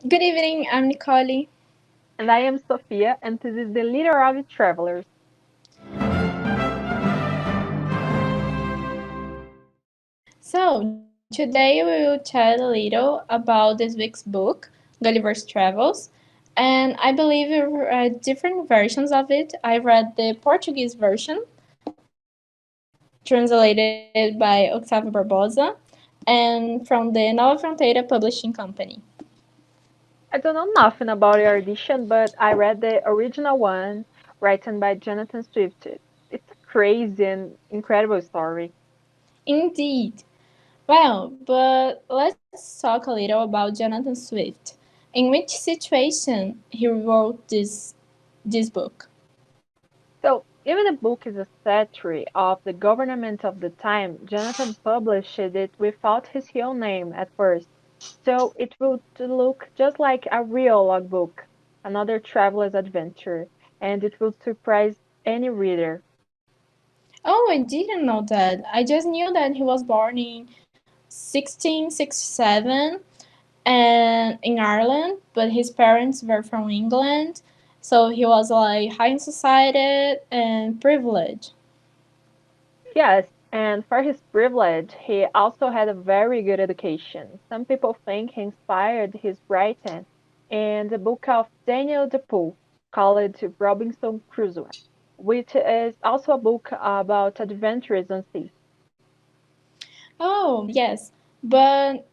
Good evening, I'm Nicolle. And I am Sofia, and this is the Literary Travelers. So, today we will chat a little about this week's book, Gulliver's Travels. And I believe we read different versions of it. I read the Portuguese version, translated by Octavio Barbosa, and from the Nova Fronteira Publishing Company. I don't know nothing about your edition, but I read the original one written by Jonathan Swift. It's a crazy and incredible story. Indeed. Well, but let's talk a little about Jonathan Swift. In which situation he wrote this book? So, even the book is a satire of the government of the time, Jonathan published it without his real name at first. So, it would look just like a real logbook, another traveler's adventure, and it will surprise any reader. Oh, I didn't know that. I just knew that he was born in 1667 and in Ireland, but his parents were from England, so he was like high in society and privileged. Yes, and for his privilege, he also had a very good education. Some people think he inspired his writing in the book of Daniel Defoe called Robinson Crusoe, which is also a book about adventures on sea. Oh, yes, but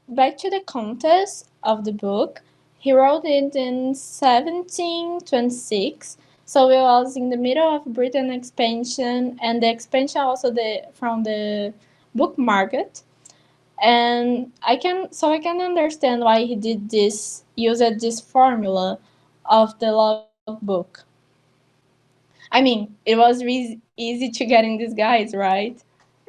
back to the context of the book, he wrote it in 1726, so it was in the middle of Britain expansion and the expansion also from the book market. And I can understand why he did this, used this formula of the logbook. I mean, it was easy to get in disguise, right?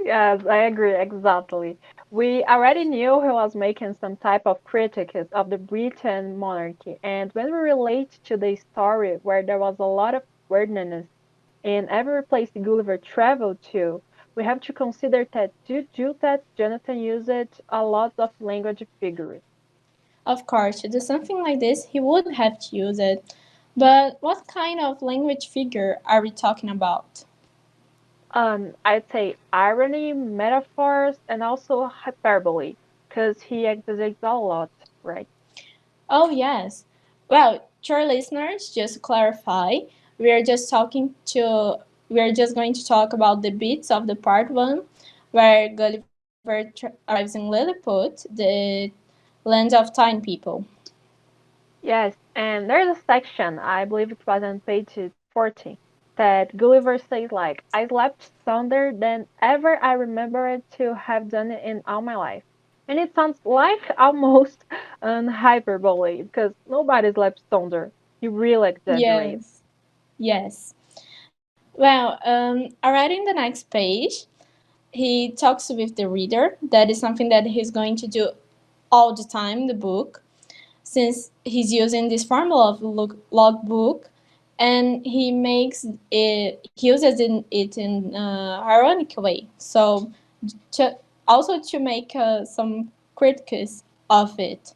Yes, I agree, exactly. We already knew he was making some type of critique of the Britain monarchy, and when we relate to the story where there was a lot of weirdness in every place Gulliver traveled to, we have to consider that due to that Jonathan used a lot of language figures. Of course, to do something like this, he would have to use it. But what kind of language figure are we talking about? I'd say irony, metaphors, and also hyperbole, because he exaggerates a lot, right? Oh, yes. Well, to our listeners, just to clarify, we are just talking to we are just going to talk about the bits of the part one where Gulliver arrives in Lilliput, the land of tiny people. Yes, and there's a section, I believe it was on page 40, that Gulliver says like, I slept sounder than ever I remembered to have done it in all my life. And it sounds like almost an hyperbole, because nobody slept sounder. He really exaggerates. Yes, yes. Well, already in the next page, he talks with the reader. That is something that he's going to do all the time in the book, since he's using this formula of logbook, and he uses it in ironic way. So also to make some critiques of it.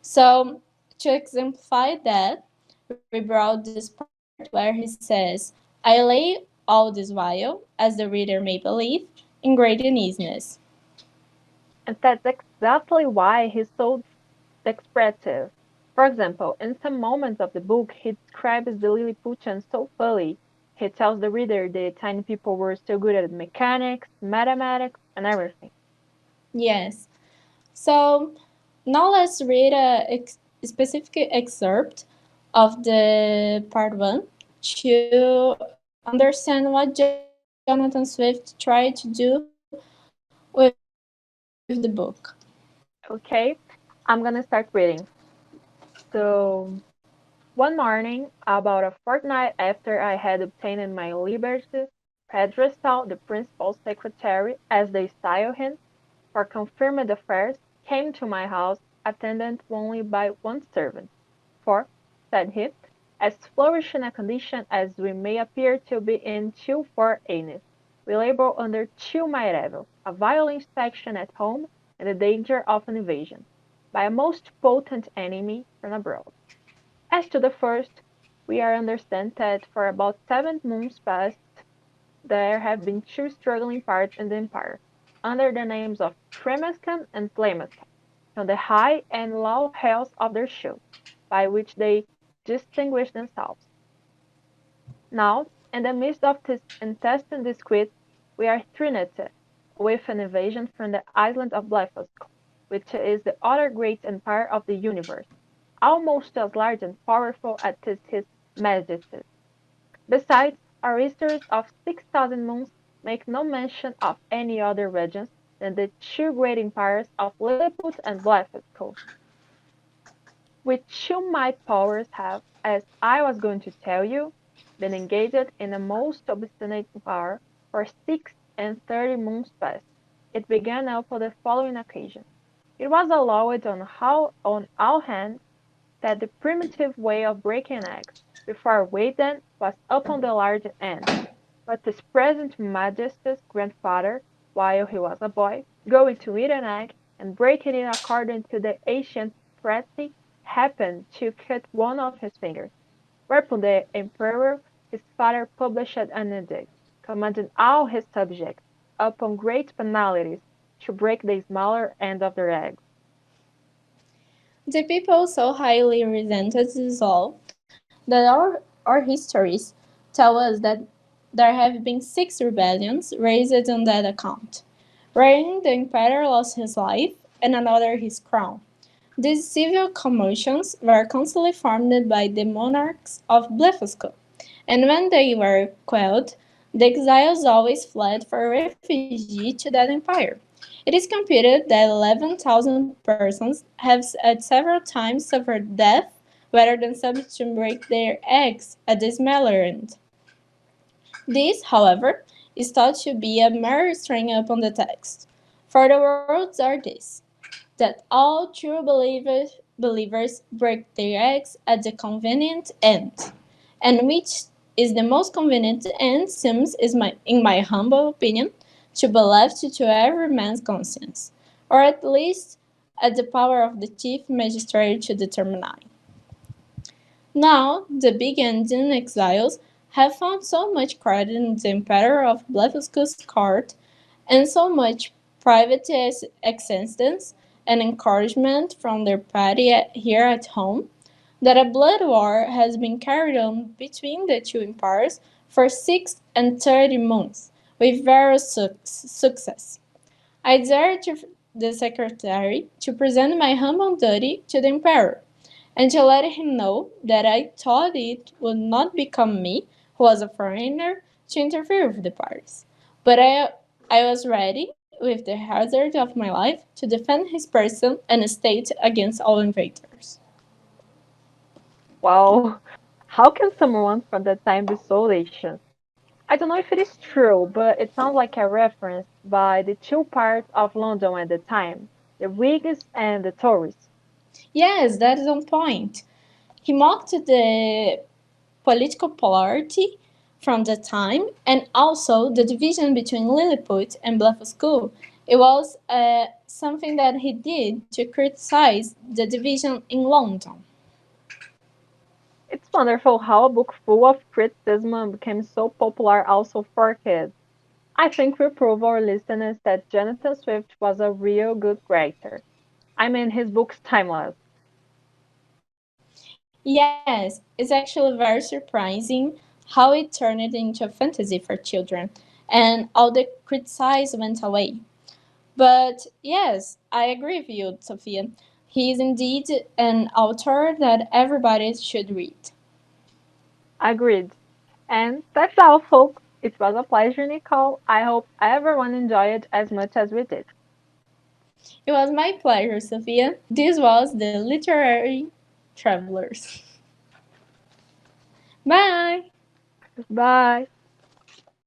So to exemplify that, we brought this part where he says, "I lay all this while, as the reader may believe, in great uneasiness." And that's exactly why he's so expressive. For example, in some moments of the book, he describes the Lilliputians so fully. He tells the reader the tiny people were so good at mechanics, mathematics, and everything. Yes. So now let's read a specific excerpt of the part one to understand what Jonathan Swift tried to do with the book. Okay, I'm gonna start reading. So, one morning, about a fortnight after I had obtained my liberty, Pedrestal, the principal secretary, as they style him, for confirmed affairs, came to my house, attended only by one servant. For, said he, as flourishing a condition as we may appear to be in till for Aeneas, we labor under two might evils, a violent inspection at home and the danger of an invasion. by a most potent enemy from abroad. As to the first, we are understand that for about 7 moons past there have been two struggling parts in the empire, under the names of Tremascan and Flamascan, from the high and low hells of their shields, by which they distinguish themselves. Now, in the midst of this intestine dispute, we are threatened with an invasion from the island of Blefuscu, which is the other great empire of the universe, almost as large and powerful as is his majesty. Besides, our histories of 6,000 moons make no mention of any other regions than the two great empires of Lilliput and Blefuscu, which two mighty powers have, as I was going to tell you, been engaged in a most obstinate war for 36 moons past. It began upon the following occasion. It was allowed on all hands that the primitive way of breaking eggs, before weighing, was upon the large end. But his present Majesty's grandfather, while he was a boy, going to eat an egg, and breaking it according to the ancient practice, happened to cut one of his fingers, whereupon the Emperor his father published an edict, commanding all his subjects, upon great penalties, to break the smaller end of their eggs. The people so highly resented this law that our histories tell us that there have been 6 rebellions raised on that account, wherein the emperor lost his life and another his crown. These civil commotions were constantly formed by the monarchs of Blefuscu, and when they were quelled, the exiles always fled for refuge to that empire. It is computed that 11,000 persons have at several times suffered death rather than subject to break their eggs at the smaller end. This, however, is thought to be a mere string upon the text, for the words are these: that all true believers break their eggs at the convenient end, and which is the most convenient end seems, in my humble opinion, to be left to every man's conscience, or at least at the power of the chief magistrate to determine. Now, the big Indian exiles have found so much credit in the emperor of Blefuscu's court, and so much private acceptance and encouragement from their party here at home, that a blood war has been carried on between the two empires for 6 and 30 months, with various success. I dare the secretary to present my humble duty to the emperor, and to let him know that I thought it would not become me, who was a foreigner, to interfere with the parties. But I was ready, with the hazard of my life, to defend his person and estate against all invaders. Wow, how can someone from that time be so audacious? I don't know if it is true, but it sounds like a reference by the two parts of London at the time, the Whigs and the Tories. Yes, that is on point. He mocked the political polarity from the time, and also the division between Lilliput and Blefuscu. It was something that he did to criticize the division in London. It's wonderful how a book full of criticism became so popular also for kids. I think we prove our listeners that Jonathan Swift was a real good writer. I mean, his book's timeless. Yes, it's actually very surprising how it turned it into a fantasy for children, and all the criticism went away. But yes, I agree with you, Sophia. He is indeed an author that everybody should read. Agreed. And that's all, folks. It was a pleasure, Nicole. I hope everyone enjoyed it as much as we did. It was my pleasure, Sophia. This was the Literary Travelers. Bye! Bye.